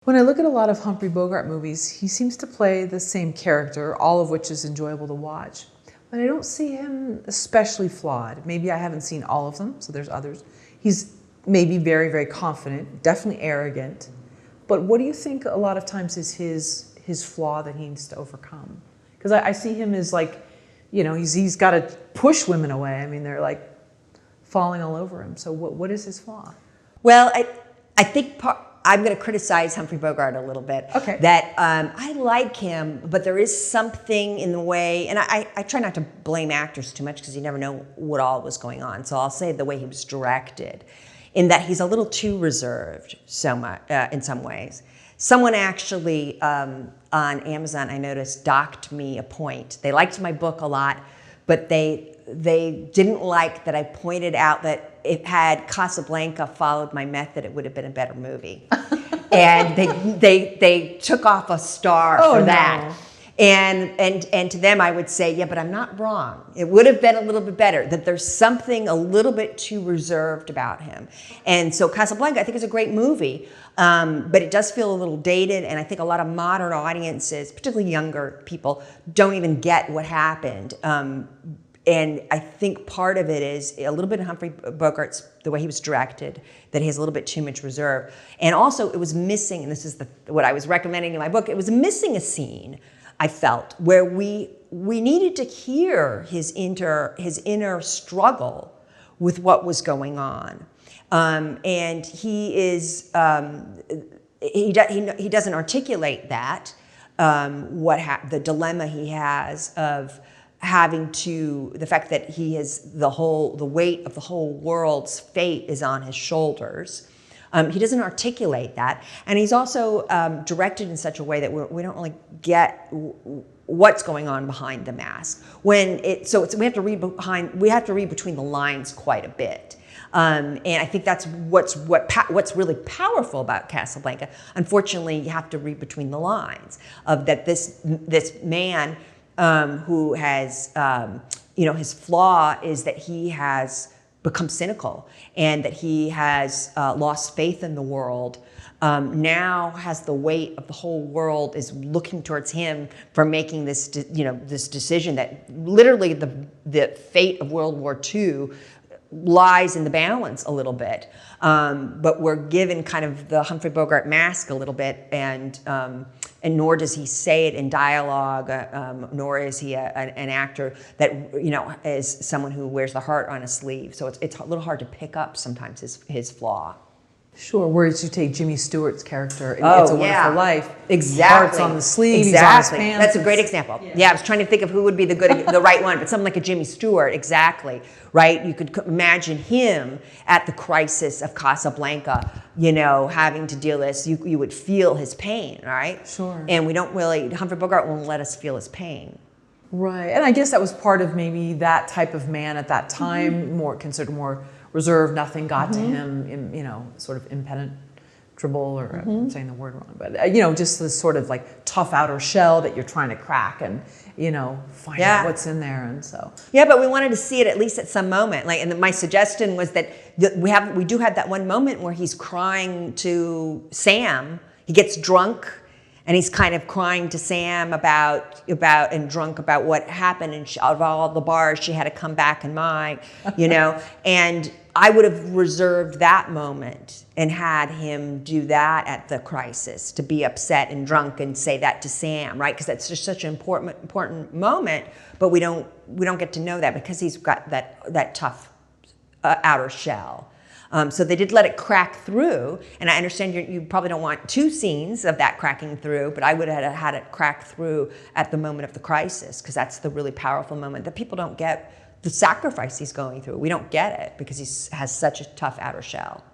When I look at a lot of Humphrey Bogart movies, he seems to play the same character, all of which is enjoyable to watch. But I don't see him especially flawed. Maybe I haven't seen all of them, so there's others. He's maybe very, very confident, definitely arrogant. But what do you think a lot of times is his flaw that he needs to overcome? Because I see him as like, you know, he's got to push women away. I mean, they're like falling all over him. So what is his flaw? Well, I think I'm going to criticize Humphrey Bogart a little bit. Okay. That I like him, but there is something in the way, and I try not to blame actors too much because you never know what all was going on. So I'll say the way he was directed, in that he's a little too reserved so much, in some ways. Someone actually on Amazon, I noticed, docked me a point. They liked my book a lot, but they didn't like that I pointed out that if had Casablanca followed my method, it would have been a better movie. And they took off a star for that. No. And to them I would say, yeah, but I'm not wrong. It would have been a little bit better, that there's something a little bit too reserved about him. And so Casablanca, I think, is a great movie, but it does feel a little dated, and I think a lot of modern audiences, particularly younger people, don't even get what happened. And I think part of it is a little bit of Humphrey Bogart's, the way he was directed, that he has a little bit too much reserve. And also it was missing, and this is what I was recommending in my book, it was missing a scene, I felt, where we needed to hear his inner struggle with what was going on. And he is, he doesn't articulate that, the dilemma he has of having to, the fact that he has the weight of the whole world's fate is on his shoulders. He doesn't articulate that, and he's also directed in such a way that we don't really get what's going on behind the mask. We have to read between the lines quite a bit. And I think that's what's really powerful about Casablanca. Unfortunately, you have to read between the lines of that this man who has, his flaw is that he has become cynical and that he has lost faith in the world. Now has the weight of the whole world is looking towards him for making this, this decision that literally the fate of World War II lies in the balance a little bit. But we're given kind of the Humphrey Bogart mask a little bit, and nor does he say it in dialogue, nor is he an actor that is someone who wears the heart on his sleeve. So it's a little hard to pick up sometimes his flaw. Sure, whereas you take Jimmy Stewart's character in It's a Wonderful Life. Exactly. Heart's on the sleeve, he's on his pants. That's a great example. Yeah, I was trying to think of who would be the right one, but something like a Jimmy Stewart, exactly, right? You could imagine him at the crisis of Casablanca, having to deal with this. You would feel his pain, right? Sure. And Humphrey Bogart won't let us feel his pain. Right, and I guess that was part of maybe that type of man at that time, considered more reserved, nothing got to him, sort of impenetrable, or I'm saying the word wrong, but just this sort of like tough outer shell that you're trying to crack and find out what's in there. And so but we wanted to see it at least at some moment. And my suggestion was that we do have that one moment where he's crying to Sam. He gets drunk and he's kind of crying to Sam about what happened, and out of all the bars she had to come back in mine, and I would have reserved that moment and had him do that at the crisis, to be upset and drunk and say that to Sam, right? Because that's just such an important moment, but we don't get to know that because he's got that tough outer shell. So they did let it crack through, and I understand you probably don't want two scenes of that cracking through, but I would have had it crack through at the moment of the crisis, because that's the really powerful moment that people don't get, the sacrifice he's going through. We don't get it because he has such a tough outer shell.